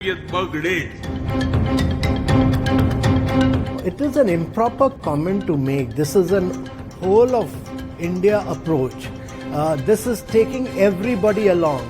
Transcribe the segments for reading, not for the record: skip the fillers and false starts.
birthday. It is an improper comment to make. This is an whole of India approach. This is taking everybody along.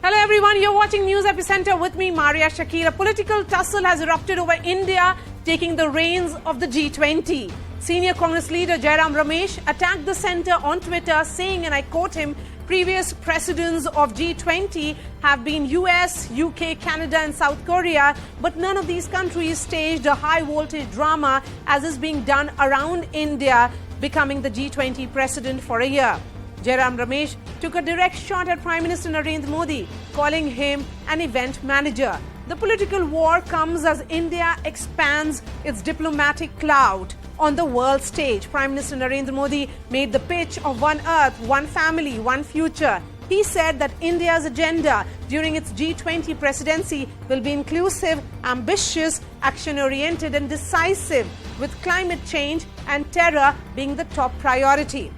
Hello everyone, you're watching News Epicenter with me, Maria Shakir. A political tussle has erupted over India taking the reins of the G20. Senior Congress leader Jairam Ramesh attacked the centre on Twitter saying, and I quote him, previous presidents of G20 have been US, UK, Canada and South Korea, but none of these countries staged a high-voltage drama as is being done around India becoming the G20 president for a year. Jairam Ramesh took a direct shot at Prime Minister Narendra Modi, calling him an event manager. The political war comes as India expands its diplomatic clout on the world stage. Prime Minister Narendra Modi made the pitch of one earth, one family, one future. He said that India's agenda during its G20 presidency will be inclusive, ambitious, action-oriented and decisive, with climate change and terror being the top priority.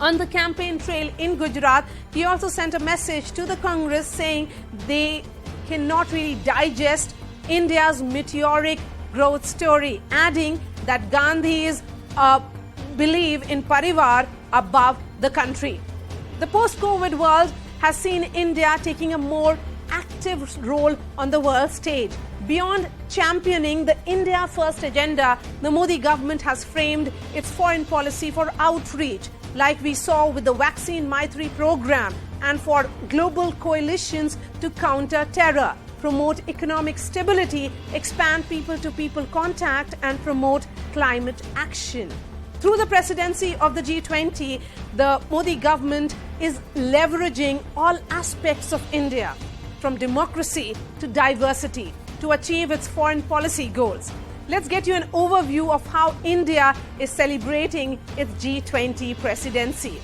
On the campaign trail in Gujarat, he also sent a message to the Congress saying they cannot really digest India's meteoric growth story, adding that Gandhis believe in Parivar above the country. The post-COVID world has seen India taking a more active role on the world stage. Beyond championing the India First agenda, the Modi government has framed its foreign policy for outreach, like we saw with the Vaccine Maitri program, and for global coalitions to counter terror, promote economic stability, expand people-to-people contact, and promote climate action. Through the presidency of the G20, the Modi government is leveraging all aspects of India, from democracy to diversity, to achieve its foreign policy goals. Let's get you an overview of how India is celebrating its G20 presidency.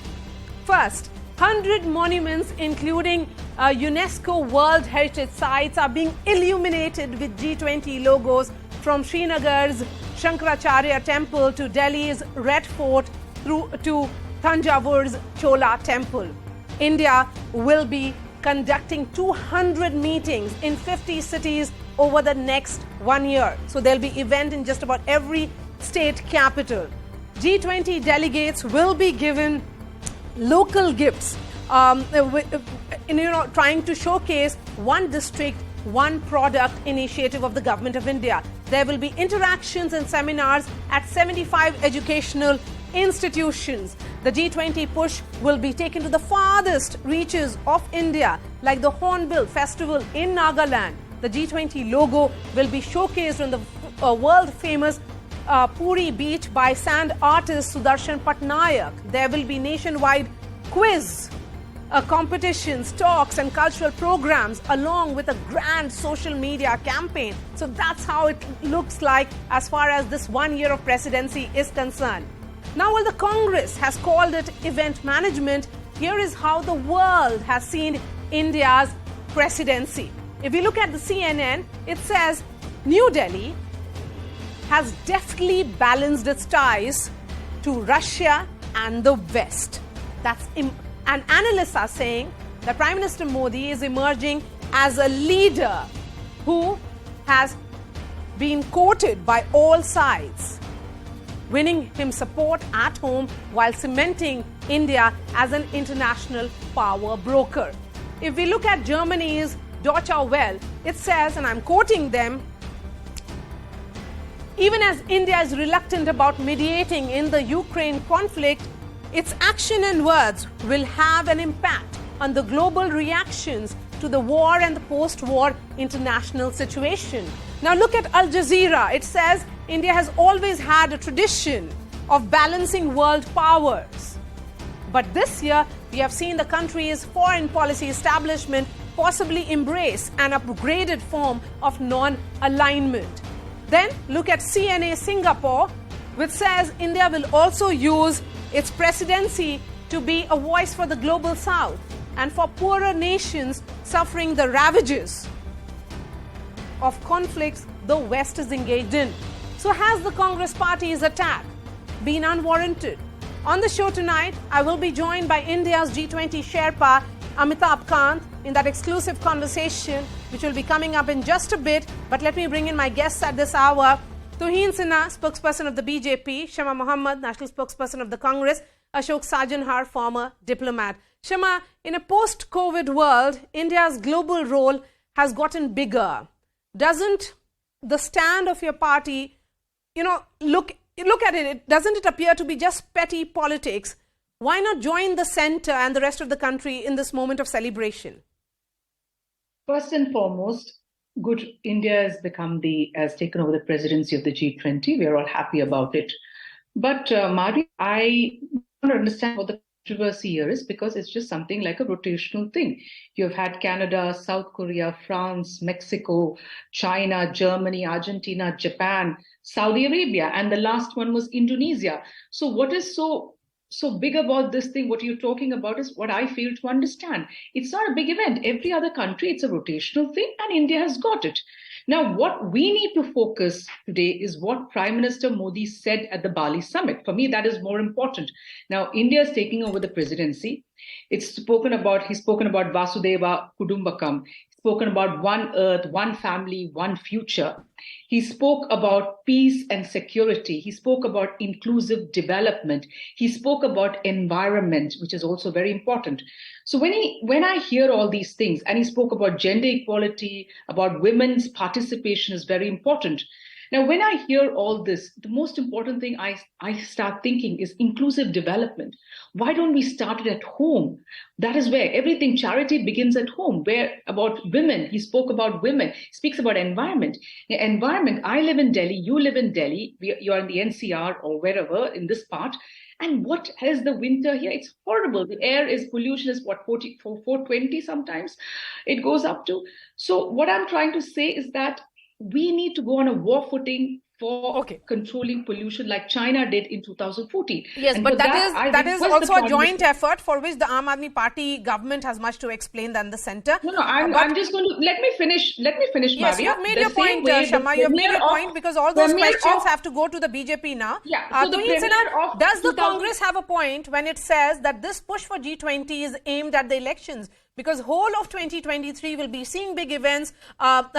First, 100 monuments, including UNESCO World Heritage Sites, are being illuminated with G20 logos, from Srinagar's Shankaracharya Temple to Delhi's Red Fort through to Thanjavu's Chola Temple. India will be conducting 200 meetings in 50 cities over the next 1 year. So there'll be event in just about every state capital. G20 delegates will be given local gifts, trying to showcase one district, one product initiative of the Government of India. There will be interactions and seminars at 75 educational institutions. The G20 push will be taken to the farthest reaches of India, like the Hornbill Festival in Nagaland. The G20 logo will be showcased on the world-famous Puri beach by sand artist Sudarshan Patnaik. There will be nationwide quiz, competitions, talks and cultural programs, along with a grand social media campaign. So that's how it looks like as far as this 1 year of presidency is concerned. Now, while the Congress has called it event management, here is how the world has seen India's presidency. If you look at the CNN, it says New Delhi has deftly balanced its ties to Russia and the West. And analysts are saying that Prime Minister Modi is emerging as a leader who has been courted by all sides, winning him support at home while cementing India as an international power broker. If we look at Germany's Deutsche Welle, it says, and I'm quoting them, even as India is reluctant about mediating in the Ukraine conflict, its action and words will have an impact on the global reactions to the war and the post-war international situation. Now look at Al Jazeera. It says India has always had a tradition of balancing world powers. But this year, we have seen the country's foreign policy establishment possibly embrace an upgraded form of non-alignment. Then look at CNA Singapore, which says India will also use its presidency to be a voice for the global south and for poorer nations suffering the ravages of conflicts the West is engaged in. So has the Congress Party's attack been unwarranted? On the show tonight, I will be joined by India's G20 Sherpa Amitabh Kant, in that exclusive conversation, which will be coming up in just a bit. But let me bring in my guests at this hour. Tuhin Sinha, spokesperson of the BJP, Shama Mohammed, national spokesperson of the Congress, Ashok Sajanhar, former diplomat. Shama, in a post-COVID world, India's global role has gotten bigger. Doesn't the stand of your party, look at it, doesn't it appear to be just petty politics? Why not join the center and the rest of the country in this moment of celebration? First and foremost, good India has taken over the presidency of the G20. We are all happy about it. But Mari, I don't understand what the controversy here is, because it's just something like a rotational thing. You've had Canada, South Korea, France, Mexico, China, Germany, Argentina, Japan, Saudi Arabia, and the last one was Indonesia. So what is so big about this thing? What you're talking about is what I fail to understand. It's not a big event. Every other country, it's a rotational thing, and India has got it. Now, what we need to focus today is what Prime Minister Modi said at the Bali summit. For me, that is more important. Now, India is taking over the presidency. He's spoken about Vasudeva Kudumbakam. Spoken about one earth, one family, one future. He spoke about peace and security. He spoke about inclusive development. He spoke about environment, which is also very important. So when I hear all these things, and he spoke about gender equality, about women's participation is very important. Now, when I hear all this, the most important thing I start thinking is inclusive development. Why don't we start it at home? That is where everything, charity begins at home. Where about women, he spoke about women, he speaks about environment. The environment, I live in Delhi, you live in Delhi, you are in the NCR or wherever in this part. And what is the winter here? It's horrible. The air is, pollution is 420 sometimes it goes up to. So what I'm trying to say is that we need to go on a war footing for controlling pollution like China did in 2014. Yes, and but that is also a joint effort for which the Aam Aadmi Party government has much to explain than the center. No, I'm just going to, let me finish, Yes, Maria. you've made your point, Shama. You've made your point, because all those questions have to go to the BJP now. Yeah, so does the Congress have a point when it says that this push for G20 is aimed at the elections? Because whole of 2023 will be seeing big events, and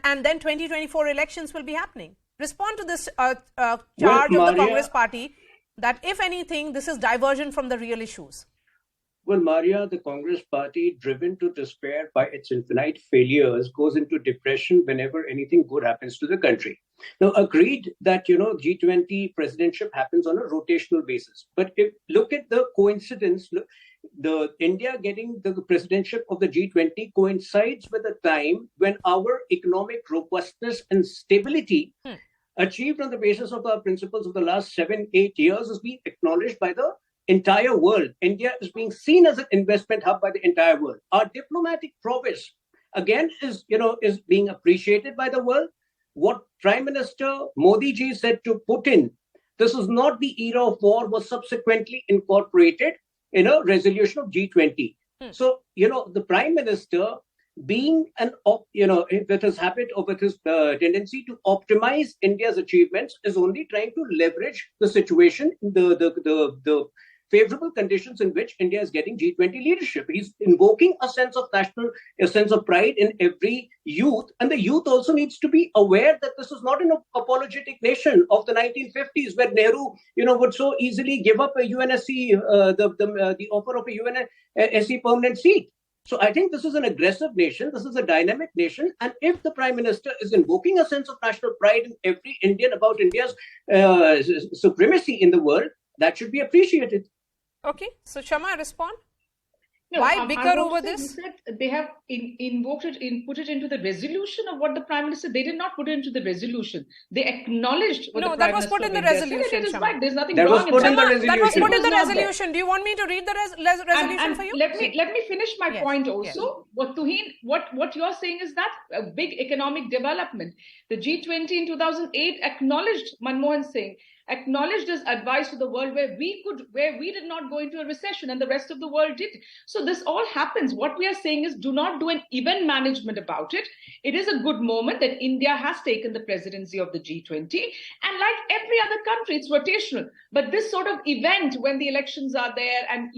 then 2024 elections will be happening. Respond to this charge of the Congress party that, if anything, this is diversion from the real issues. Well, Maria, the Congress party, driven to despair by its infinite failures, goes into depression whenever anything good happens to the country. Now, agreed that, G20 presidentship happens on a rotational basis. But look at the coincidence. The India getting the presidentship of the G20 coincides with a time when our economic robustness and stability achieved on the basis of our principles of the last 7-8 years is being acknowledged by the entire world. India is being seen as an investment hub by the entire world. Our diplomatic prowess, again, is being appreciated by the world. What Prime Minister Modi ji said to Putin, this is not the era of war, was subsequently incorporated in a resolution of G20. So, the Prime Minister, being with his habit or with his tendency to optimize India's achievements, is only trying to leverage the situation, the favorable conditions in which India is getting G20 leadership. He's invoking a sense of pride in every youth. And the youth also needs to be aware that this is not an apologetic nation of the 1950s where Nehru, would so easily give up a UNSC, the offer of a UNSC permanent seat. So I think this is an aggressive nation. This is a dynamic nation. And if the Prime Minister is invoking a sense of national pride in every Indian about India's supremacy in the world, that should be appreciated. Okay, so Shama, respond. No, why bicker over this? They have put it into the resolution of what the Prime Minister. They did not put it into the resolution. They acknowledged. What that was put in the resolution. There's nothing that wrong. Was put in the resolution. That was put in the resolution. Do you want me to read the resolution for you? Let me finish my point also. Yes. What you're saying is that a big economic development. The G20 in 2008 acknowledged Manmohan Singh. acknowledged as advice to the world where we did not go into a recession and the rest of the world did. So this all happens. What we are saying is do not do an event management about it. It is a good moment that India has taken the presidency of the G20, and like every other country, it's rotational. But this sort of event when the elections are there and,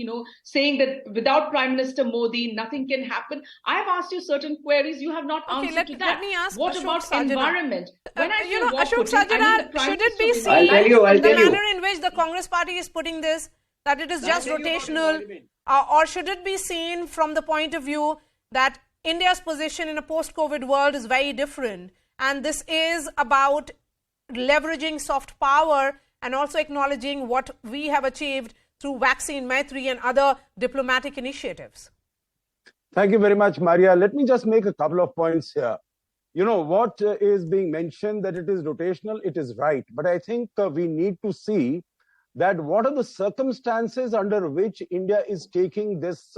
saying that without Prime Minister Modi, nothing can happen. I have asked you certain queries. You have not answered to that. Let me ask what Ashok about Sajana. Environment? When I say Ashok Sajana, should it be seen I'll tell you. the manner in which the Congress party is putting this, that it is just rotational, or should it be seen from the point of view that India's position in a post-COVID world is very different, and this is about leveraging soft power and also acknowledging what we have achieved through Vaccine Maitri and other diplomatic initiatives? Thank you very much, Maria. Let me just make a couple of points here. What is being mentioned, that it is rotational, it is right. But I think we need to see that what are the circumstances under which India is taking this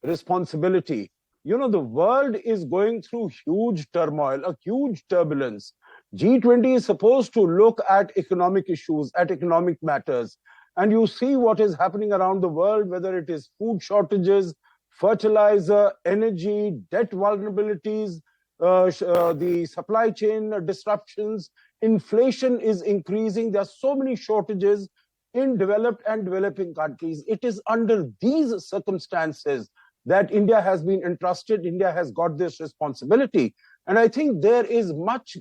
responsibility. The world is going through huge turmoil, a huge turbulence. G20 is supposed to look at economic issues, at economic matters. And you see what is happening around the world, whether it is food shortages, fertilizer, energy, debt vulnerabilities, the supply chain disruptions, inflation is increasing. There are so many shortages in developed and developing countries. It is under these circumstances that India has been entrusted. India has got this responsibility. And I think there is much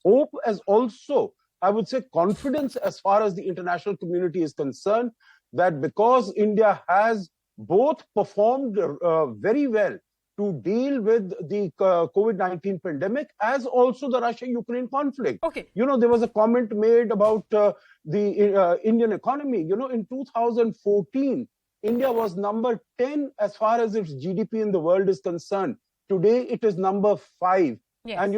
hope, as also, I would say, confidence as far as the international community is concerned, that because India has both performed very well to deal with the COVID-19 pandemic, as also the Russia-Ukraine conflict. Okay. There was a comment made about the Indian economy. In 2014, India was number 10 as far as its GDP in the world is concerned. Today, it is number 5. Yes. And,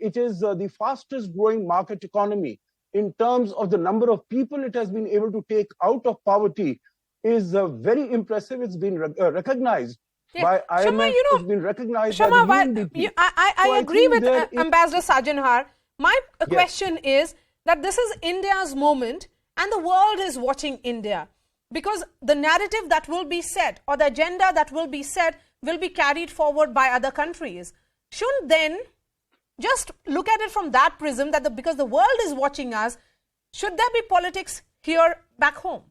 it is the fastest growing market economy in terms of the number of people it has been able to take out of poverty is very impressive. It's been recognized by IMF. Shama, it's been recognized Shama, by the UNDP. I agree with Ambassador Sajanhar. My question is that this is India's moment and the world is watching India, because the narrative that will be set or the agenda that will be set will be carried forward by other countries. Shouldn't then just look at it from that prism, that because the world is watching us, should there be politics here back home?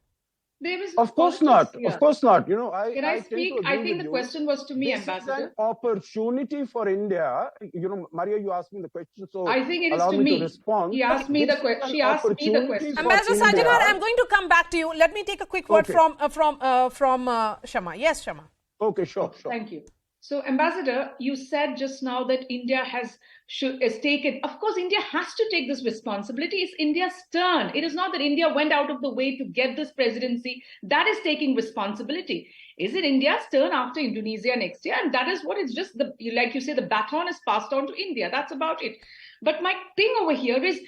Of course not. Yeah. Of course not. Can I speak? I think the question was to me, this Ambassador. is an opportunity for India. Maria, you asked me the question, so I think it is allow to me me. to respond. He asked me the question. She asked me the question. Ambassador Sajanhar, I'm going to come back to you. Let me take a quick word from Shama. Yes, Shama. Okay, sure. Thank you. So, Ambassador, you said just now that India has taken. Of course, India has to take this responsibility. It's India's turn. It is not that India went out of the way to get this presidency. That is taking responsibility. Is it India's turn after Indonesia next year? And that is what it's just, like you say, the baton is passed on to India. That's about it. But my thing over here is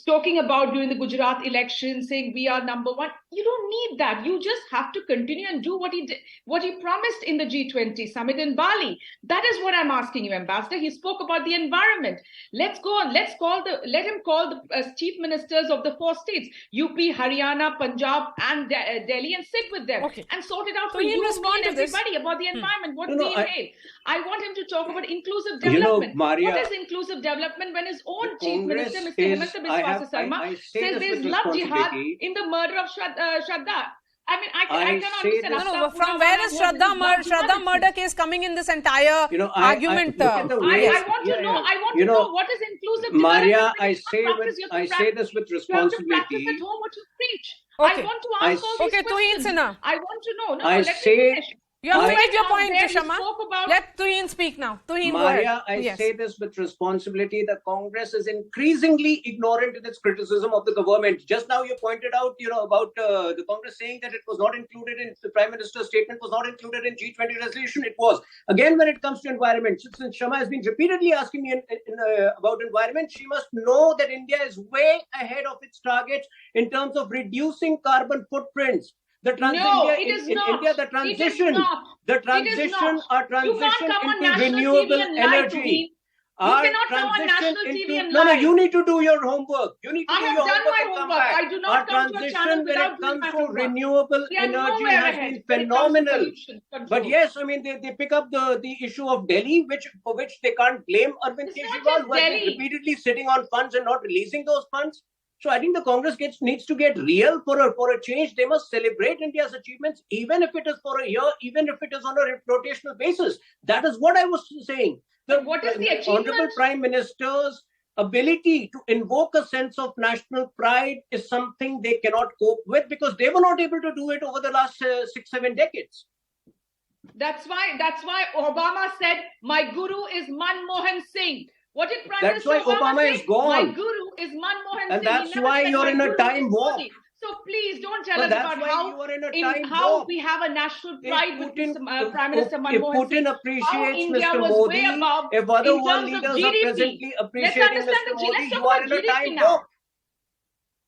talking about during the Gujarat election, saying we are number 1. You don't need that. You just have to continue and do what he did, what he promised in the G20 summit in Bali. That is what I'm asking you, Ambassador. He spoke about the environment. Let's go on. Let him call the chief ministers of the 4 states, UP, Haryana, Punjab, and Delhi, and sit with them and sort it out for you and everybody about the environment. What we inhale. I want him to talk about inclusive development. Maria, what is inclusive development when his own chief minister, Mr. Hemanta Biswa Sarma, says there is love jihad in the murder of Shraddha? I mean, I cannot understand. No, from where is Shraddha murder case coming in this entire argument? I want to know. I want to know what is inclusive Maria, development. I say this with responsibility. You have to practice at home what you preach. Okay. I want to ask all these questions. Tuhin I want to know. I say. You have to make your point, Shama. Let Tuhin speak now. Tuhin, Maria, I say this with responsibility. The Congress is increasingly ignorant in its criticism of the government. Just now you pointed out, about the Congress saying that it was not included in the Prime Minister's statement, was not included in G20 resolution. It was. Again, when it comes to environment, since Shama has been repeatedly asking me about environment, she must know that India is way ahead of its targets in terms of reducing carbon footprints. No, it is not. India, the transition You can't come on into national renewable TV and lie to energy. me. our cannot come on transition national TV into... and No, lie. you need to do your homework. You need to I do have your done my and come homework. back. I do not come to a channel without doing my homework. Renewable We are energy nowhere has ahead been when it comes to phenomenal. pollution control. But yes, I mean, they pick up the issue of Delhi, for which they can't blame Arvind It's not Kejriwal, just who has been Delhi. repeatedly sitting on funds and not releasing those funds. So I think the Congress needs to get real for a change. They must celebrate India's achievements, even if it is for a year, even if it is on a rotational basis. That is what I was saying. What is the achievement? Honorable Prime Minister's ability to invoke a sense of national pride is something they cannot cope with, because they were not able to do it over the last 6-7 decades. That's why Obama said, "My guru is Manmohan Singh." What did Prime That's Minister why Obama say? is gone. My guru is Manmohan Singh. And that's He never why said, you're "My in a guru time is warp. Modi." So please don't tell But us that's about why you are in a time warp. we have a national pride with Prime Minister If Manmohan Singh. Putin How appreciates India Mr. was Modi, way above if other in world terms of leaders are GDP. presently Let's appreciating understand Mr. Modi, let's talk you are about in a GDP time now. warp.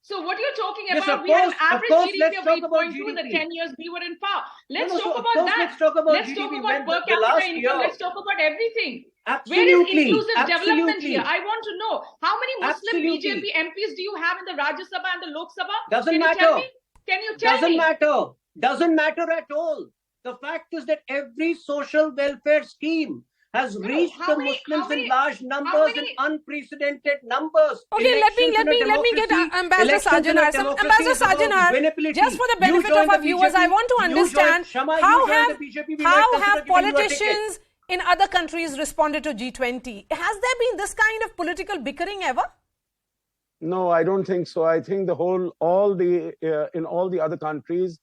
So what you're talking Yes, about, of we had an course, of average course, GDP let's of talk about 8.2 in the GDP. 10 years we were in power. Let's No, talk of about course, that. let's talk about Let's talk GDP. about per The capita last income. year. Let's talk about everything. Absolutely. Where is inclusive development Absolutely. here? I want to know. How many Muslim Absolutely. BJP MPs do you have in the Rajya Sabha and the Lok Sabha? Doesn't Can you matter. tell me? Can you tell Doesn't me? matter. Doesn't matter at all. The fact is that every social welfare scheme has reached the Muslims in large numbers, in unprecedented numbers. Okay, let me get Ambassador Sajanar. Ambassador Sajanar, just for the benefit of our viewers, I want to understand how have politicians in other countries responded to G20? Has there been this kind of political bickering ever? No, I don't think so. I think in all the other countries,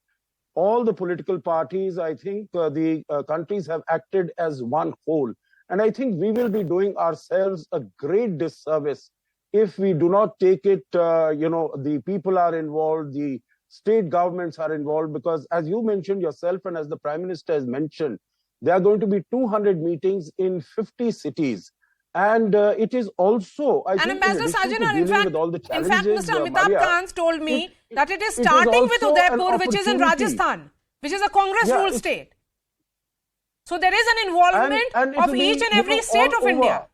all the political parties, I think the countries have acted as one whole. And I think we will be doing ourselves a great disservice if we do not take it, the people are involved, the state governments are involved, because as you mentioned yourself and as the Prime Minister has mentioned, there are going to be 200 meetings in 50 cities. And it is also, I think, Ambassador Sajanar, in fact, Mr. Amitabh Kant told me that it is starting with Udaipur, which is in Rajasthan, which is a Congress-ruled state. So there is an involvement of each and every state of India.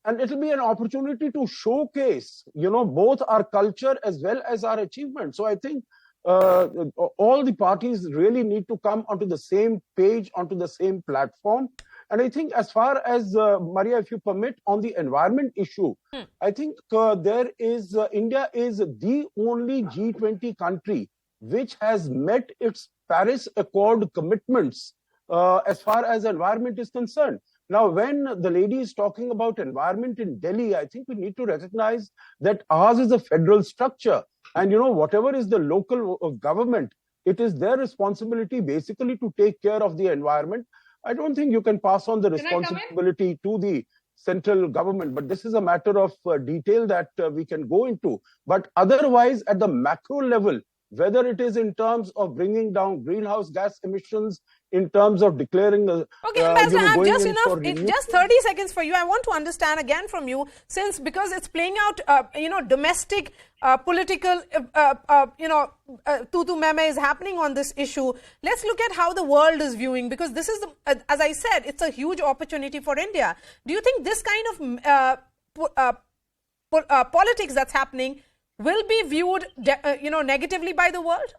And it will be an opportunity to showcase, both our culture as well as our achievements. So I think all the parties really need to come onto the same page, onto the same platform. And I think as far as, Maria, if you permit, on the environment issue, I think India is the only G20 country which has met its Paris Accord commitments as far as environment is concerned. Now, when the lady is talking about environment in Delhi, I think we need to recognize that ours is a federal structure. And, whatever is the local government, it is their responsibility basically to take care of the environment. I don't think you can pass on the responsibility to the central government, but this is a matter of detail that we can go into. But otherwise, at the macro level, whether it is in terms of bringing down greenhouse gas emissions, in terms of declaring the... Okay, Ambassador, just 30 seconds for you. I want to understand again from you, because it's playing out, domestic political, tutu meme is happening on this issue. Let's look at how the world is viewing, because this is, as I said, it's a huge opportunity for India. Do you think this kind of politics that's happening will be viewed, negatively by the world?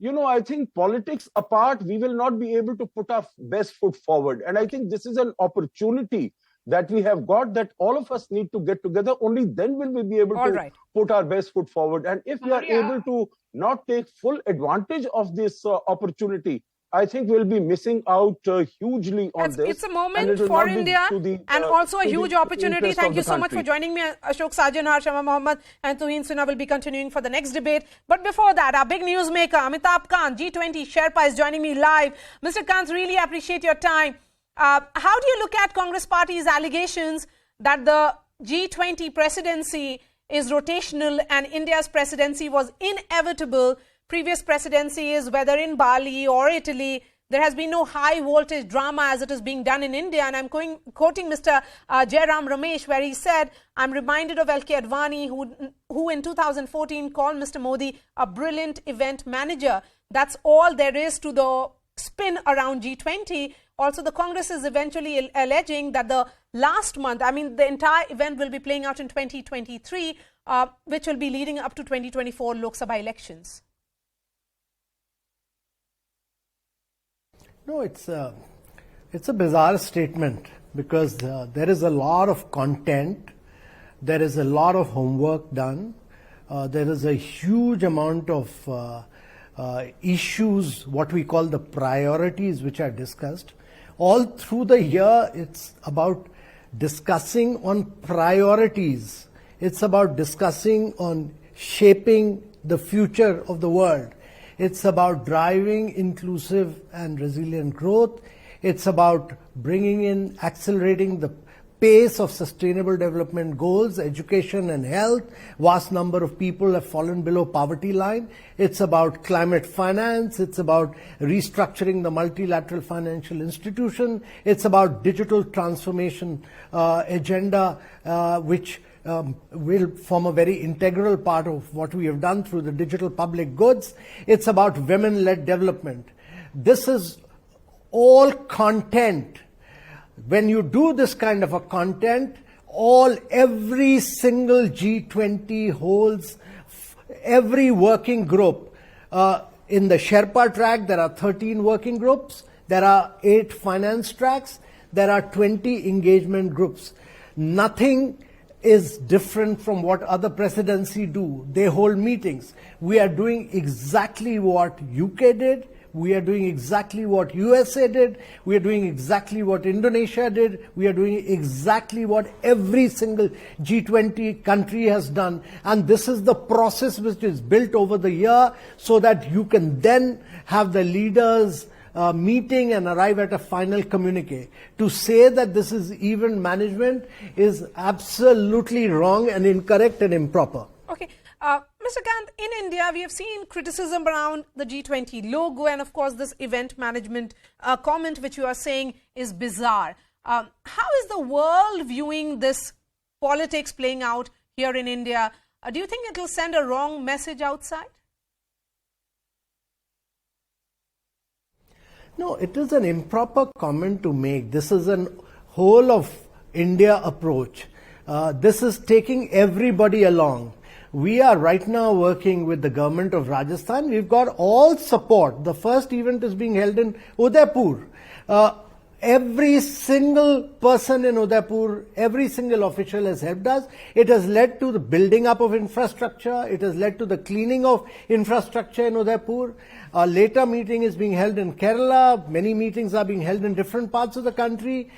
I think politics apart, we will not be able to put our best foot forward. And I think this is an opportunity that we have got, that all of us need to get together. Only then will we be able to put our best foot forward. And if we are able to not take full advantage of this opportunity, I think we'll be missing out hugely on this. It's a moment for India and also a huge opportunity. Thank you so much for joining me. Ashok Sajanar, Shama Mohammed and Tuhin Sinha will be continuing for the next debate. But before that, our big newsmaker, Amitabh Kant, G20 Sherpa, is joining me live. Mr. Kant, really appreciate your time. How do you look at Congress Party's allegations that the G20 presidency is rotational and India's presidency was inevitable? Previous presidencies, whether in Bali or Italy, there has been no high voltage drama as it is being done in India. And I'm quoting Mr. Jairam Ramesh, where he said, I'm reminded of L.K. Advani, who in 2014 called Mr. Modi a brilliant event manager. That's all there is to the spin around G20. Also, the Congress is eventually alleging that the last month. I mean, the entire event will be playing out in 2023, which will be leading up to 2024 Lok Sabha elections. No, it's a bizarre statement because there is a lot of content, there is a lot of homework done, there is a huge amount of issues, what we call the priorities, which are discussed. All through the year, it's about discussing on priorities. It's about discussing on shaping the future of the world. It's about driving inclusive and resilient growth. It's about bringing in, accelerating the pace of sustainable development goals, education and health. Vast number of people have fallen below poverty line. It's about climate finance. It's about restructuring the multilateral financial institution. It's about digital transformation agenda, which will form a very integral part of what we have done through the digital public goods. It's about women-led development. This is all content. When you do this kind of a content, every single G20 holds, every working group. In the Sherpa track, there are 13 working groups. There are 8 finance tracks. There are 20 engagement groups. Nothing is different from what other presidency do. They hold meetings. We are doing exactly what UK did. We are doing exactly what USA did. We are doing exactly what Indonesia did. We are doing exactly what every single G20 country has done. And this is the process which is built over the year so that you can then have the leaders meeting and arrive at a final communique. To say that this is event management is absolutely wrong and incorrect and improper. Okay. Mr. Kant, in India, we have seen criticism around the G20 logo and, of course, this event management comment which you are saying is bizarre. How is the world viewing this politics playing out here in India? Do you think it will send a wrong message outside? No, it is an improper comment to make. This is a whole of India approach. This is taking everybody along. We are right now working with the government of Rajasthan. We've got all support. The first event is being held in Udaipur. Every single person in Udaipur, every single official has helped us. It has led to the building up of infrastructure. It has led to the cleaning of infrastructure in Udaipur. A later meeting is being held in Kerala. Many meetings are being held in different parts of the country.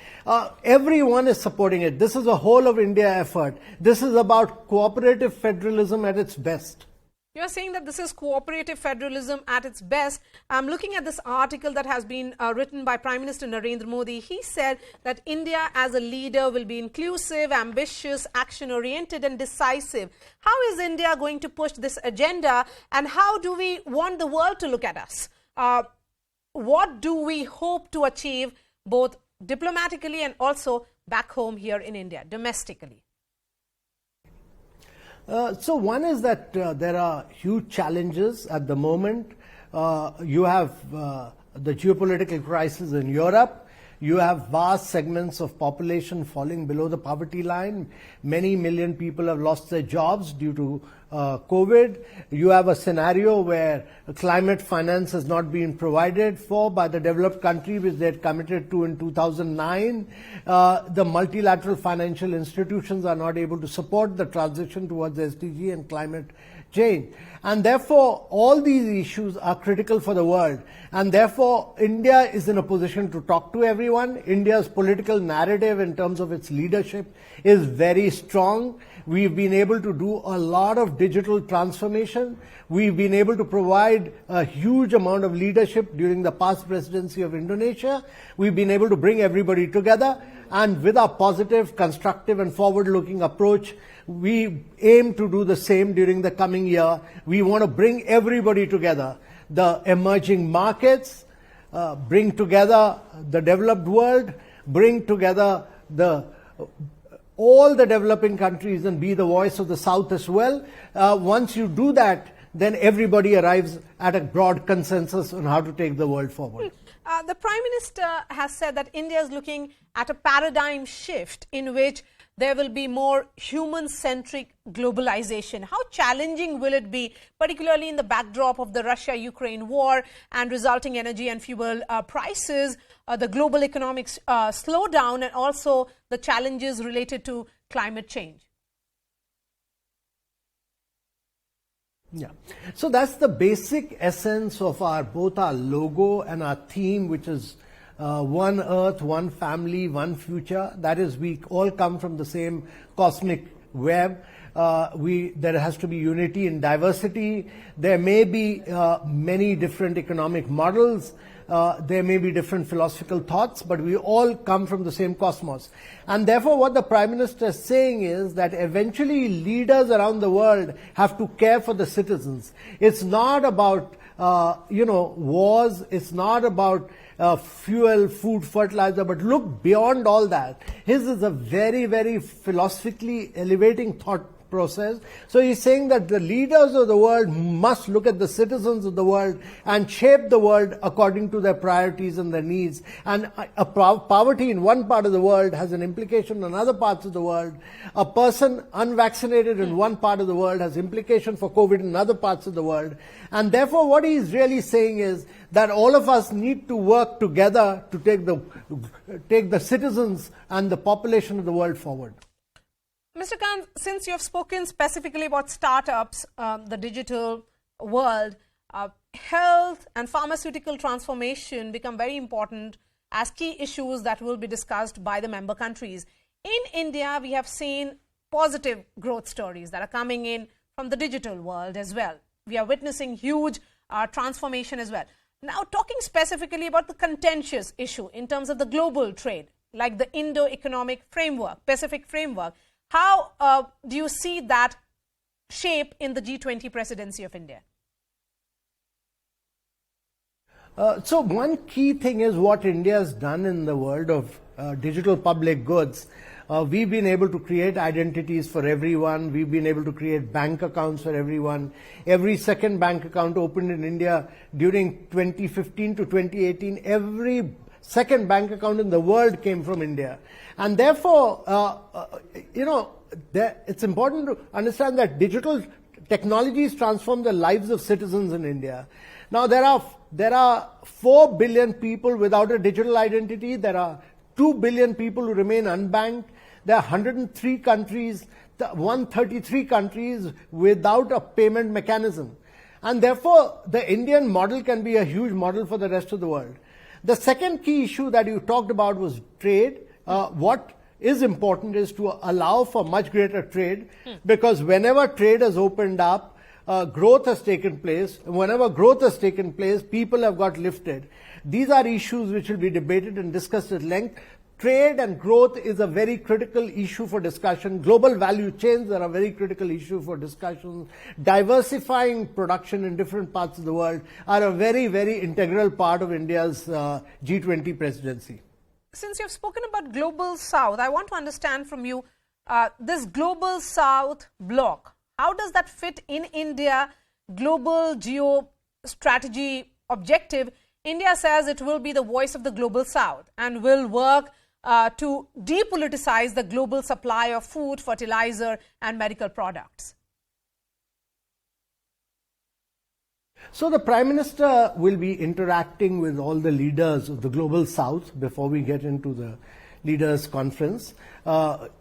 Everyone is supporting it. This is a whole of India effort. This is about cooperative federalism at its best. You're saying that this is cooperative federalism at its best. I'm looking at this article that has been written by Prime Minister Narendra Modi. He said that India as a leader will be inclusive, ambitious, action-oriented and decisive. How is India going to push this agenda and how do we want the world to look at us? What do we hope to achieve both diplomatically and also back home here in India, domestically? So one is that there are huge challenges at the moment. You have the geopolitical crisis in Europe. You have vast segments of population falling below the poverty line. Many million people have lost their jobs due to COVID. You have a scenario where climate finance has not been provided for by the developed country, which they had committed to in 2009. The multilateral financial institutions are not able to support the transition towards SDG and climate change. And therefore, all these issues are critical for the world. And therefore, India is in a position to talk to everyone. India's political narrative in terms of its leadership is very strong. We've been able to do a lot of digital transformation. We've been able to provide a huge amount of leadership during the past presidency of Indonesia. We've been able to bring everybody together. And with our positive, constructive and forward-looking approach, we aim to do the same during the coming year. We want to bring everybody together. The emerging markets, bring together the developed world, bring together all the developing countries and be the voice of the South as well. Once you do that, then everybody arrives at a broad consensus on how to take the world forward. The Prime Minister has said that India is looking at a paradigm shift in which there will be more human-centric globalization. How challenging will it be, particularly in the backdrop of the Russia-Ukraine war and resulting energy and fuel prices, the global economic slowdown, and also the challenges related to climate change? Yeah. So that's the basic essence of both our logo and our theme, which is one earth, one family, one future. That is, we all come from the same cosmic web. There has to be unity in diversity. There may be many different economic models. There may be different philosophical thoughts, but we all come from the same cosmos. And therefore, what the Prime Minister is saying is that eventually leaders around the world have to care for the citizens. It's not about, wars. It's not about fuel, food, fertilizer, but look beyond all that. His is a very, very philosophically elevating thought process. So he's saying that the leaders of the world must look at the citizens of the world and shape the world according to their priorities and their needs. And poverty in one part of the world has an implication in other parts of the world. A person unvaccinated in one part of the world has implication for COVID in other parts of the world. And therefore what he's really saying is that all of us need to work together to take the citizens and the population of the world forward. Mr. Khan, since you have spoken specifically about startups, the digital world, health and pharmaceutical transformation become very important as key issues that will be discussed by the member countries. In India, we have seen positive growth stories that are coming in from the digital world as well. We are witnessing huge transformation as well. Now, talking specifically about the contentious issue in terms of the global trade, like the Indo-Economic Framework, Pacific Framework, how do you see that shape in the G20 presidency of India? So one key thing is what India has done in the world of digital public goods. We've been able to create identities for everyone. We've been able to create bank accounts for everyone. Every second bank account opened in India during 2015 to 2018, every second bank account in the world came from India. And therefore, it's important to understand that digital technologies transform the lives of citizens in India. Now, there are 4 billion people without a digital identity. There are 2 billion people who remain unbanked. There are 103 countries, 133 countries without a payment mechanism. And therefore, the Indian model can be a huge model for the rest of the world. The second key issue that you talked about was trade. What is important is to allow for much greater trade, because whenever trade has opened up, growth has taken place. Whenever growth has taken place, people have got lifted. These are issues which will be debated and discussed at length. Trade and growth is a very critical issue for discussion. Global value chains are a very critical issue for discussion. Diversifying production in different parts of the world are a very, very integral part of India's G20 presidency. Since you've spoken about Global South, I want to understand from you this Global South bloc. How does that fit in India global geostrategy objective? India says it will be the voice of the Global South and will work to depoliticize the global supply of food, fertilizer and medical products. So the Prime Minister will be interacting with all the leaders of the Global South before we get into the Leaders Conference.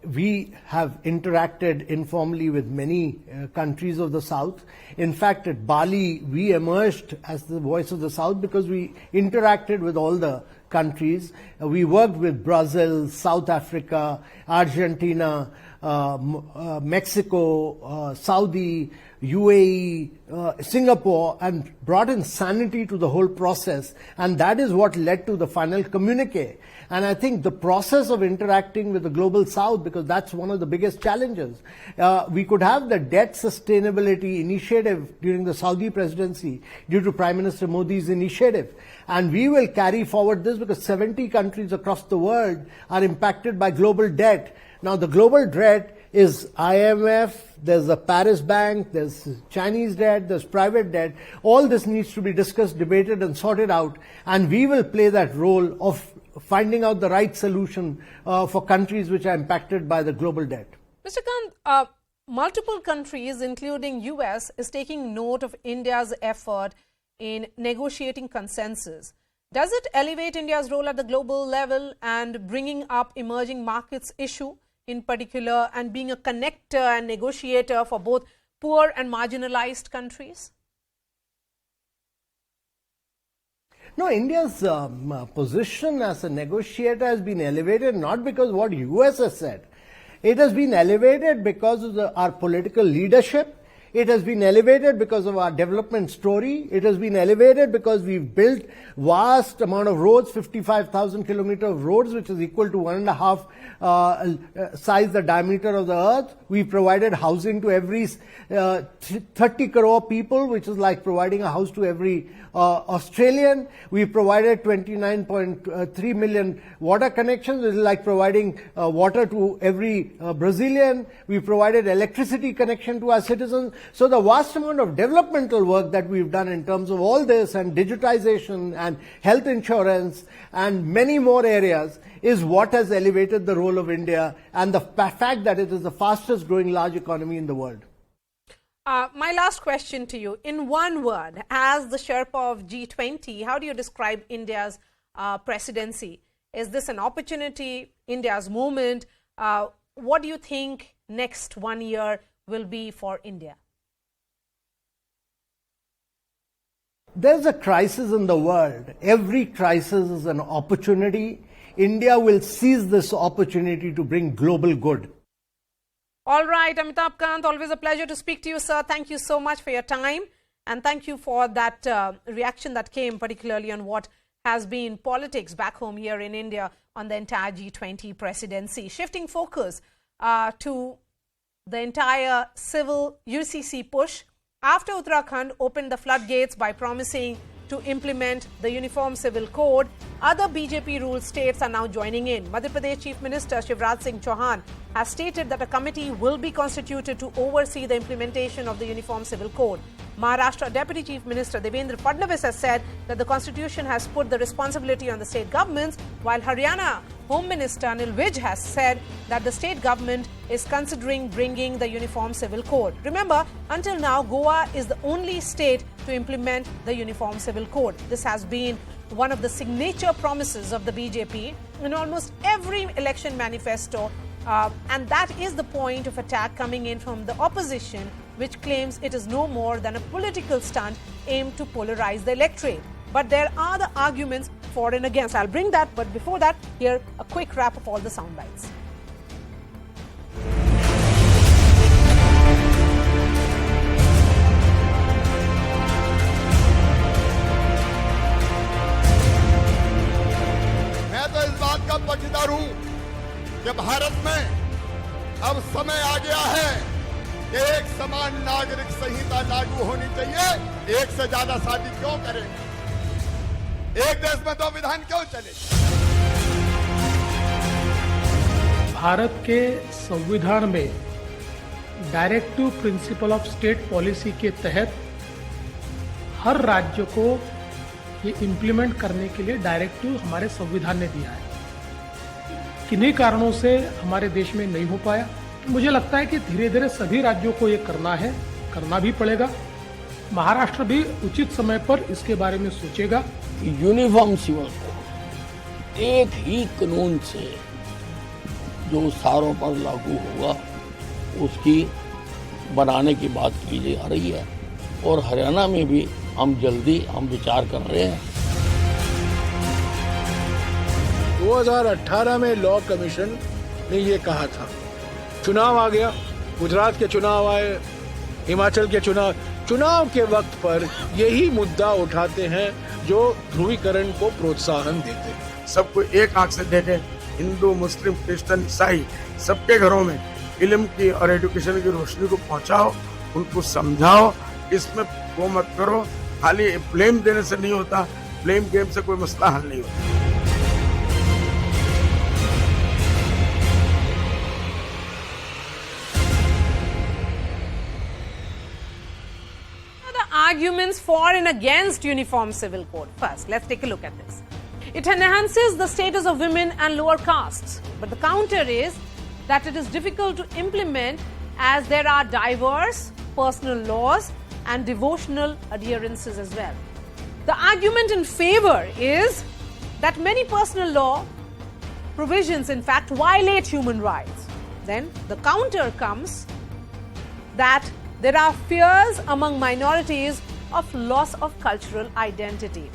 We have interacted informally with many countries of the South. In fact, at Bali, we emerged as the voice of the South because we interacted with all the countries. We worked with Brazil, South Africa, Argentina, Mexico, Saudi, UAE, Singapore, and brought in sanity to the whole process. And that is what led to the final communique. And I think the process of interacting with the Global South, because that's one of the biggest challenges. We could have the debt sustainability initiative during the Saudi presidency due to Prime Minister Modi's initiative. And we will carry forward this because 70 countries across the world are impacted by global debt. Now, the global debt is IMF, there's the Paris Bank, there's Chinese debt, there's private debt. All this needs to be discussed, debated and sorted out, and we will play that role of finding out the right solution for countries which are impacted by the global debt. Mr. Kant, multiple countries, including US, is taking note of India's effort in negotiating consensus. Does it elevate India's role at the global level and bringing up emerging markets issue in particular and being a connector and negotiator for both poor and marginalized countries? No, India's position as a negotiator has been elevated not because of what US has said. It has been elevated because of our political leadership. It has been elevated because of our development story. It has been elevated because we've built vast amount of roads, 55,000 kilometers of roads, which is equal to 1.5 size the diameter of the earth. We provided housing to every 30 crore people, which is like providing a house to every Australian. We provided 29.3 million water connections, which is like providing water to every Brazilian. We provided electricity connection to our citizens. So the vast amount of developmental work that we've done in terms of all this and digitization and health insurance and many more areas is what has elevated the role of India and the fact that it is the fastest growing large economy in the world. My last question to you, in one word, as the Sherpa of G20, how do you describe India's presidency? Is this an opportunity, India's moment? What do you think next 1 year will be for India? There's a crisis in the world. Every crisis is an opportunity. India will seize this opportunity to bring global good. All right, Amitabh Kant, always a pleasure to speak to you, sir. Thank you so much for your time. And thank you for that reaction that came, particularly on what has been politics back home here in India on the entire G20 presidency. Shifting focus to the entire civil UCC push. After Uttarakhand opened the floodgates by promising to implement the Uniform Civil Code, other BJP-ruled states are now joining in. Madhya Pradesh Chief Minister Shivraj Singh Chauhan has stated that a committee will be constituted to oversee the implementation of the Uniform Civil Code. Maharashtra Deputy Chief Minister Devendra Fadnavis has said that the constitution has put the responsibility on the state governments, while Haryana Home Minister Anil Vij has said that the state government is considering bringing the Uniform Civil Code. Remember, until now, Goa is the only state to implement the Uniform Civil Code. This has been one of the signature promises of the BJP in almost every election manifesto, and that is the point of attack coming in from the opposition, which claims it is no more than a political stunt aimed to polarize the electorate. But there are the arguments for and against. I'll bring that, but before that, here a quick wrap of all the sound bites. मैं तो इस बात का पक्षधर हूं कि भारत में अब समय आ गया है कि एक समान नागरिक संहिता लागू होनी चाहिए। एक से ज्यादा शादी क्यों करें? एक देश में दो विधान क्यों चले? भारत के संविधान में directive principle of state policy के तहत हर राज्य को ये इम्प्लीमेंट करने के लिए डायरेक्टिव हमारे संविधान ने दिया है। किन्हीं कारणों से हमारे देश में नहीं हो पाया। मुझे लगता है कि धीरे धीरे सभी राज्यों को ये करना है, करना भी पड़ेगा। महाराष्ट्र भी उचित समय पर इसके बारे में सोचेगा। यूनिफॉर्म सिविल कोड एक ही कानून से जो सारों पर लागू होगा उसकी बनाने की बात की जा रही है, और हरियाणा में भी हम विचार कर रहे हैं। 2018 में लॉ कमीशन ने ये कहा था, चुनाव आ गया, गुजरात के चुनाव आए, हिमाचल के चुनाव के वक्त पर यही मुद्दा उठाते हैं जो ध्रुवीकरण को प्रोत्साहन देते हैं। सबको एक आंख से देखें, हिंदू, मुस्लिम, क्रिश्चियन, ईसाई, सबके घरों में इल्म की और एजुकेशन की रोशनी को पहुंचाओ, उनको समझाओ, इसमें वो मत करो। खाली ब्लेम देने से नहीं होता, ब्लेम गेम से कोई मसला हल नहीं होता। arguments for and against Uniform Civil Code. First, let's take a look at this. It enhances the status of women and lower castes. But the counter is that it is difficult to implement as there are diverse personal laws and devotional adherences as well. The argument in favor is that many personal law provisions in fact violate human rights. Then the counter comes that there are fears among minorities of loss of cultural identity.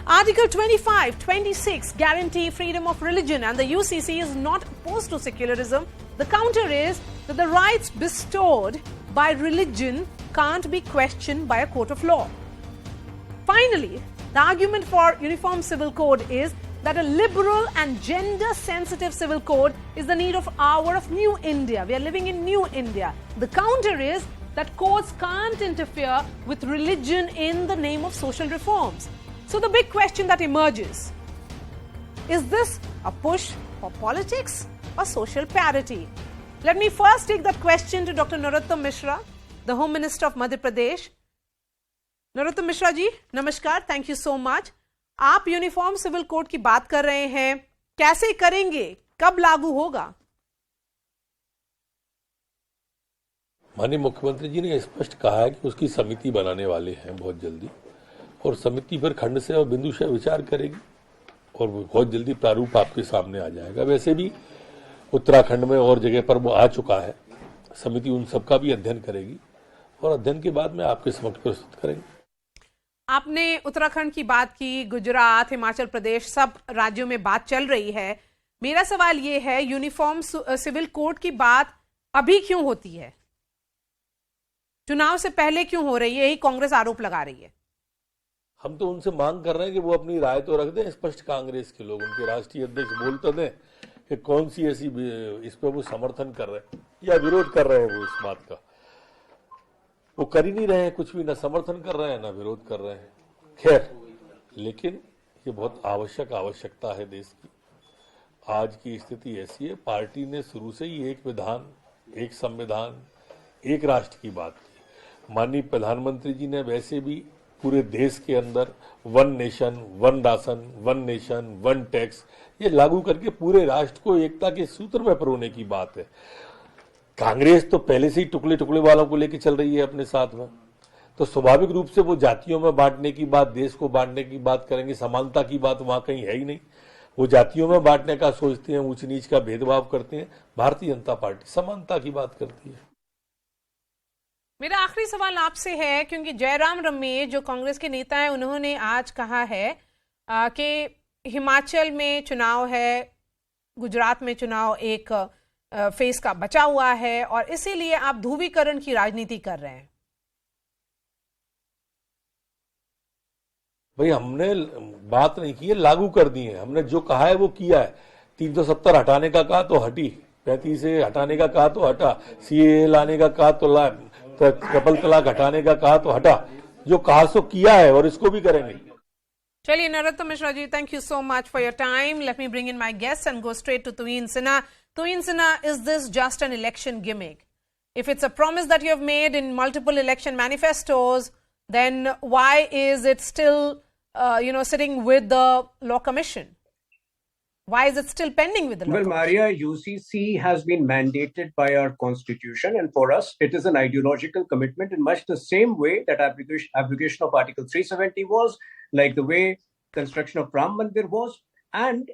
Article 25, 26 guarantee freedom of religion, and the UCC is not opposed to secularism. The counter is that the rights bestowed by religion can't be questioned by a court of law. Finally, the argument for Uniform Civil Code is that a liberal and gender-sensitive civil code is the need of hour of new India. We are living in new India. The counter is that courts can't interfere with religion in the name of social reforms. So the big question that emerges, is this a push for politics or social parity? Let me first take that question to Dr. Narendra Mishra, the Home Minister of Madhya Pradesh. Narendra Mishra ji, namaskar, thank you so much. आप uniform civil code की बात कर रहे हैं, कैसे करेंगे, कब लागू होगा? माननीय मुख्यमंत्री जी ने स्पष्ट कहा है कि उसकी समिति बनाने वाले हैं बहुत जल्दी, और समिति पर खंड से और बिंदु से विचार करेगी और बहुत जल्दी प्रारूप आपके सामने आ जाएगा। वैसे भी उत्तराखंड में और जगह पर वो आ चुका है, समिति उन सबका भी अध्ययन करेगी और अध्ययन के बाद में आपके समक्ष प्रस्तुत करेंगे। आपने उत्तराखंड की बात की, गुजरात, हिमाचल प्रदेश, सब राज्यों में बात चल रही है। मेरा सवाल ये है, यूनिफॉर्म सिविल कोड की बात अभी क्यों होती है? चुनाव से पहले क्यों हो रही है? यही कांग्रेस आरोप लगा रही है। हम तो उनसे मांग कर रहे हैं कि वो अपनी राय तो रख दें स्पष्ट। कांग्रेस के लोग, उनके राष्ट्रीय अध्यक्ष बोल तो दें कि कौन सी ऐसी इस पर वो समर्थन कर रहे हैं या विरोध कर रहे हैं। वो इस बात का वो कर ही नहीं रहे हैं, कुछ भी, ना समर्थन कर रहे हैं ना विरोध कर रहे हैं। खैर, लेकिन ये बहुत आवश्यकता है देश की। आज की स्थिति ऐसी है, पार्टी ने शुरू से ही एक विधान, एक संविधान, एक राष्ट्र की बात की। माननीय प्रधानमंत्री जी ने वैसे भी पूरे देश के अंदर one nation, one ration, one nation, one tax, ये लागू करके पूरे राष्ट्र को एकता के सूत्र में परोने की बात है। कांग्रेस तो पहले से ही टुकड़े टुकड़े वालों को लेकर चल रही है अपने साथ में, तो स्वाभाविक रूप से वो जातियों में बांटने की बात, देश को बांटने की बात करेंगे। समानता की बात वहां कहीं है ही नहीं। वो जातियों में बांटने का सोचते हैं, ऊंच नीच का भेदभाव करते हैं। भारतीय जनता पार्टी समानता की बात करती है। मेरा आखिरी सवाल आपसे है, क्योंकि जयराम रमेश जो कांग्रेस के नेता हैं, उन्होंने आज कहा है कि हिमाचल में चुनाव है, गुजरात में चुनाव एक फेस का बचा हुआ है और इसीलिए आप ध्रुवीकरण की राजनीति कर रहे हैं। भाई, हमने बात नहीं की है, लागू कर दी है। हमने जो कहा है वो किया है। 370 हटाने का कहा तो हटी, 35 से हटाने का कहा तो हटा, सीए लाने का कहा तो ला, ट्रिपल तलाक हटाने का कहा तो हटा। जो कहा सो किया है और इसको भी करेंगे। चलिए Narottam Mishra ji, thank you so much for your time. Let me bring in my guests and go straight to Tuhin Sinha. Tuhin Sinha, is this just an election gimmick? If it's a promise that you have made in multiple election manifestos, then why is it still, sitting with the Law Commission? Why is it still pending with the Law Commission? Well, Maria, UCC has been mandated by our constitution, and for us, it is an ideological commitment in much the same way that abrogation of Article 370 was, like the way construction of Ram Mandir was, and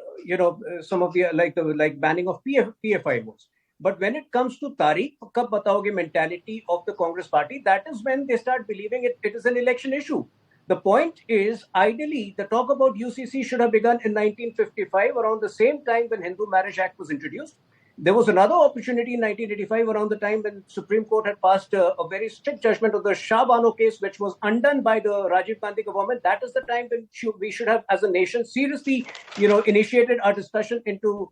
some of the like banning of PFI was. But when it comes to Tariq kab bataoge mentality of the Congress party, that is when they start believing it is an election issue. The point is, ideally, the talk about UCC should have begun in 1955, around the same time when Hindu Marriage Act was introduced. There was another opportunity in 1985, around the time when Supreme Court had passed a very strict judgment of the Shah Bano case, which was undone by the Rajiv Gandhi government. That is the time when we should have, as a nation, seriously, initiated our discussion into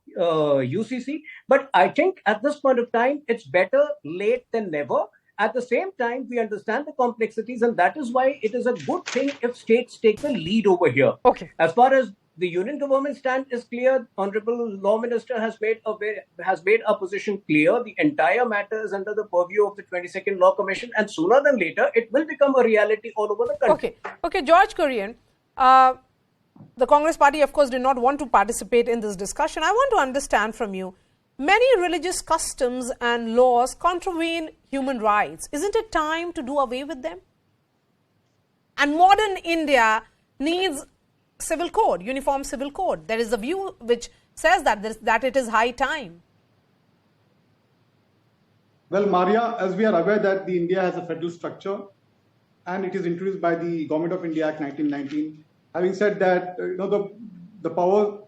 UCC. But I think at this point of time, it's better late than never. At the same time, we understand the complexities, and that is why it is a good thing if states take the lead over here. Okay. As far as the union government stand is clear. Honorable Law Minister has made a position clear. The entire matter is under the purview of the 22nd Law Commission, and sooner than later, it will become a reality all over the country. Okay, George Kurian, the Congress party, of course, did not want to participate in this discussion. I want to understand from you, many religious customs and laws contravene human rights. Isn't it time to do away with them? And modern India needs civil code, uniform civil code. There is a view which says that it is high time. Well, Maria, as we are aware that the India has a federal structure and it is introduced by the Government of India Act 1919. Having said that, the power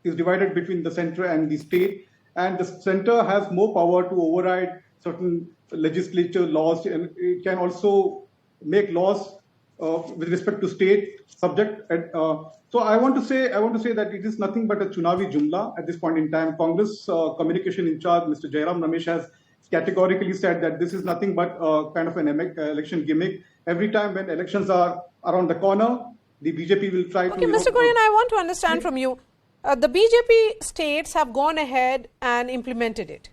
is divided between the center and the state, and the center has more power to override certain legislature laws, and it can also make laws with respect to state subject. So I want to say that it is nothing but a Chunavi Jumla at this point in time. Congress communication in charge, Mr. Jairam Ramesh, has categorically said that this is nothing but kind of an election gimmick. Every time when elections are around the corner, the BJP will try to... Okay, Mr. Kurian, I want to understand from you. The BJP states have gone ahead and implemented it.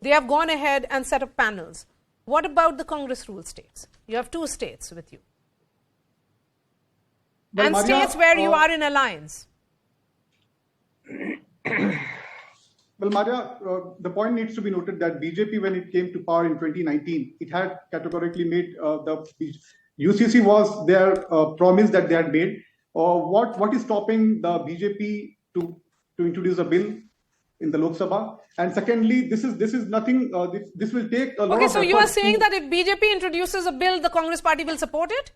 They have gone ahead and set up panels. What about the Congress rule states? You have 2 states with you. Well, and Maria, states where you are in alliance. Well, Maria, the point needs to be noted that BJP, when it came to power in 2019, it had categorically made the UCC was their promise that they had made. What is stopping the BJP to introduce a bill in the Lok Sabha? And secondly, this is nothing. This will take a lot of effort. Okay, so you are saying that if BJP introduces a bill, the Congress party will support it?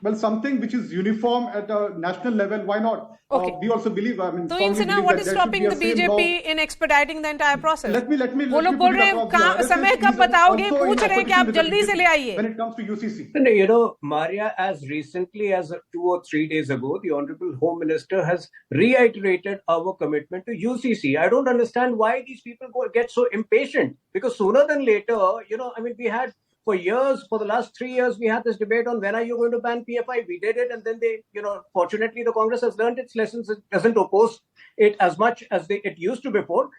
Well, something which is uniform at a national level, why not? Okay. We also believe, So, Insina, what is stopping the BJP in expediting the entire process? Let me वो लोग बोल रहे हैं समय कब बताओगे, पूछ रहे हैं कि आप जल्दी से ले आइए. When it comes to UCC. You know, Maria, as recently as 2 or 3 days ago, the Honorable Home Minister has reiterated our commitment to UCC. I don't understand why these people get so impatient, because sooner than later, we had for years, for the last 3 years, we had this debate on when are you going to ban PFI. We did it, and then they, fortunately, the Congress has learned its lessons. It doesn't oppose it as much as it used to before.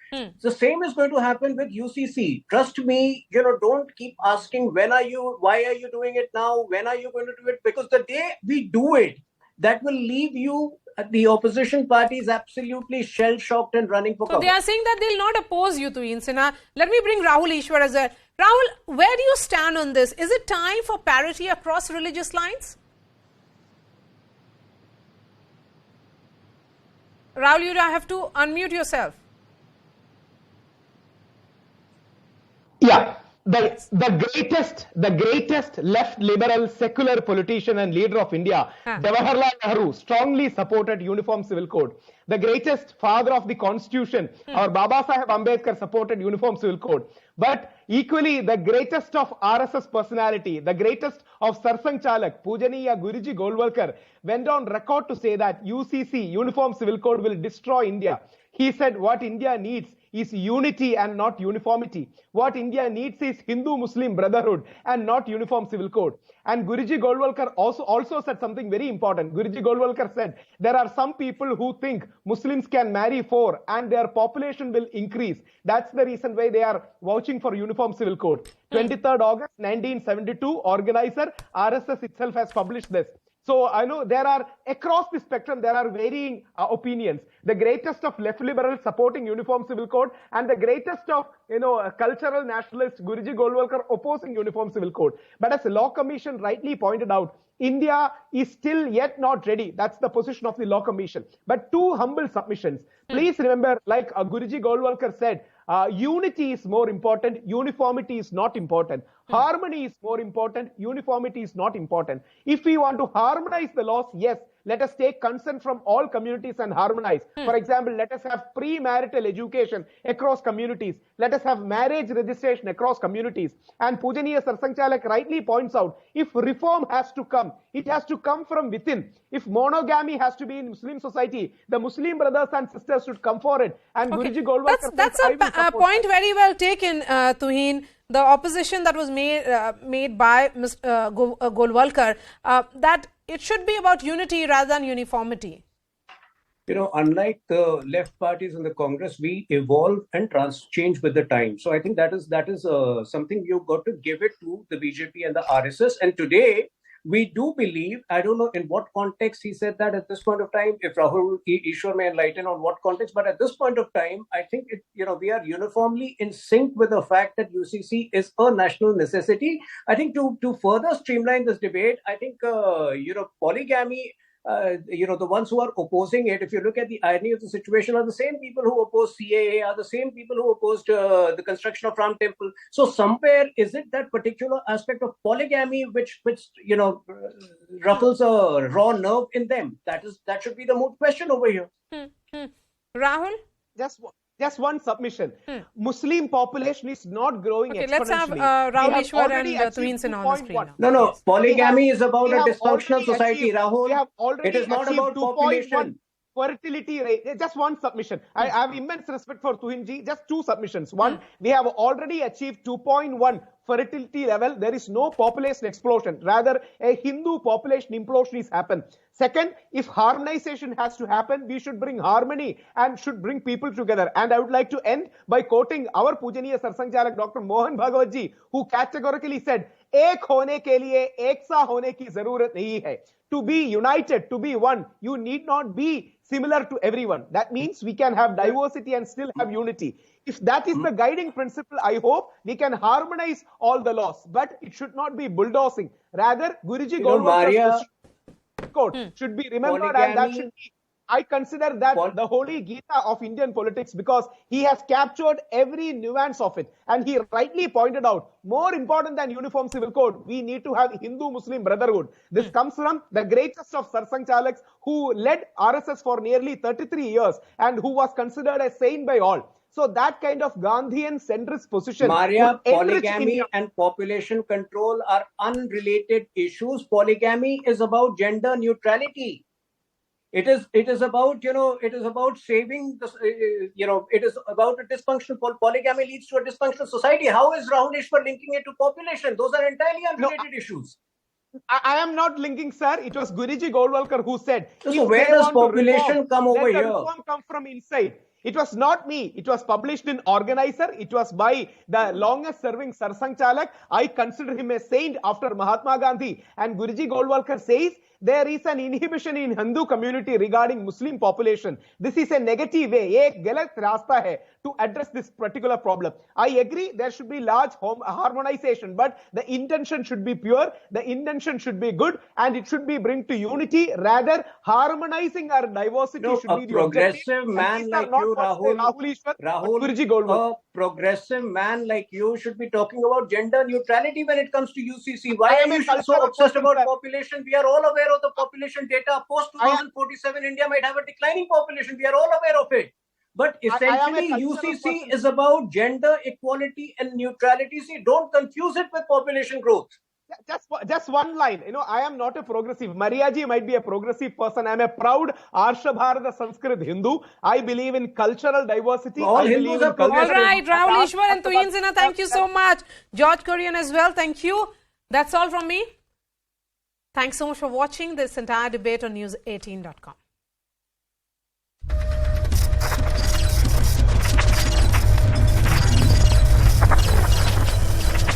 The same is going to happen with UCC. Trust me, don't keep asking why are you doing it now? When are you going to do it? Because the day we do it, that will leave you, the opposition parties, absolutely shell-shocked and running for cover. So they are saying that they'll not oppose you to Insina. Let me bring Rahul Ishwar as well. Rahul, where do you stand on this? Is it time for parity across religious lines? Rahul, you have to unmute yourself. Yeah. The greatest left liberal secular politician and leader of India, Jawaharlal Nehru, strongly supported uniform civil code. The greatest father of the constitution, our Baba Saheb Ambedkar, supported uniform civil code. But equally, the greatest of RSS personality, the greatest of Sarsang Chalak, Pujaniya Guruji Golwalkar, went on record to say that UCC, uniform civil code, will destroy India. He said what India needs is unity and not uniformity. What India needs is Hindu-Muslim brotherhood and not uniform civil code. And Guruji Golwalkar also said something very important. Guruji Golwalkar said, there are some people who think Muslims can marry 4 and their population will increase. That's the reason why they are vouching for uniform civil code. 23rd August 1972, organizer RSS itself has published this. So I know there are, across the spectrum, there are varying opinions. The greatest of left liberals supporting uniform civil code, and the greatest of, cultural nationalists, Guruji Golwalkar, opposing uniform civil code. But as the Law Commission rightly pointed out, India is still yet not ready. That's the position of the Law Commission. But 2 humble submissions. Please remember, like Guruji Golwalkar said, unity is more important, uniformity is not important. Harmony is more important, uniformity is not important. If we want to harmonize the laws, yes, let us take consent from all communities and harmonize. For example, let us have pre-marital education across communities. Let us have marriage registration across communities. And Pujaniya Sarsang Chalak rightly points out, if reform has to come, it has to come from within. If monogamy has to be in Muslim society, the Muslim brothers and sisters should come for it. And Guruji Golwalkar that's a point very well taken, Tuhin. The opposition that was made by Golwalkar, that it should be about unity rather than uniformity. Unlike the left parties in the Congress, we evolve and change with the time. So I think that is something you've got to give it to the BJP and the RSS. And today, we do believe, I don't know in what context he said that at this point of time, if Rahul Ishwar may enlighten on what context, but at this point of time, I think we are uniformly in sync with the fact that UCC is a national necessity. I think to further streamline this debate, I think, polygamy, the ones who are opposing it, if you look at the irony of the situation, are the same people who opposed CAA, are the same people who opposed the construction of Ram Temple. So somewhere, is it that particular aspect of polygamy which ruffles a raw nerve in them? That should be the moot question over here. Rahul? Just one submission. Muslim population is not growing exponentially. Let's have Rahul Ishwar and Tuhin Sinha on the screen now. No. Polygamy is about a dysfunctional society, Rahul. It is not about population. Fertility rate. Just one submission. I have immense respect for Tuhinji. Just two submissions. One, we have already achieved 2.1 fertility level. There is no population explosion. Rather, a Hindu population implosion is happened. Second, if harmonization has to happen, we should bring harmony and should bring people together. And I would like to end by quoting our Pujaniya Sarsangchalak Dr. Mohan Bhagwat ji, who categorically said, "Ek hone ke liye ek sa hone ki zarurat nahi hai." To be united, to be one, you need not be similar to everyone. That means we can have diversity and still have unity. If that is the guiding principle, I hope we can harmonize all the laws. But it should not be bulldozing. Rather, Guruji Golwalkar's quote should be remembered, and that should be, I consider that the holy Gita of Indian politics, because he has captured every nuance of it. And he rightly pointed out, more important than uniform civil code, we need to have Hindu-Muslim brotherhood. This comes from the greatest of Sarsangchalaks, who led RSS for nearly 33 years and who was considered a saint by all. So that kind of Gandhian centrist position. Maria, polygamy and population control are unrelated issues. Polygamy is about gender neutrality. It is about saving the, it is about a dysfunctional polygamy leads to a dysfunctional society. How is Rahul Ishwar linking it to population? Those are entirely unrelated issues. I am not linking, sir. It was Guruji Golwalkar who said. So where does population come over here? Reform come from inside. It was not me. It was published in Organizer. It was by the longest serving Sarsangchalak. I consider him a saint after Mahatma Gandhi. And Guruji Golwalkar says, there is an inhibition in Hindu community regarding Muslim population. This is a negative way, एक गलत रास्ता है to address this particular problem. I agree there should be large harmonization, but the intention should be pure, the intention should be good, and it should be bring to unity. Rather, harmonizing our diversity should be the progressive man like you, Rahul, a progressive man like you should be talking about gender neutrality when it comes to UCC. Why are you so obsessed about population? We are all aware of the population data. Post 2047, India might have a declining population. We are all aware of it. But essentially, UCC is about gender equality and neutrality. See, don't confuse it with population growth. Just one line. I am not a progressive. Mariaji might be a progressive person. I am a proud Arsha Bharata Sanskrit Hindu. I believe in cultural diversity. All right, Rahul Ishwar and Tuhin Sinha, thank you so much. George Korean as well, thank you. That's all from me. Thanks so much for watching this entire debate on News18.com.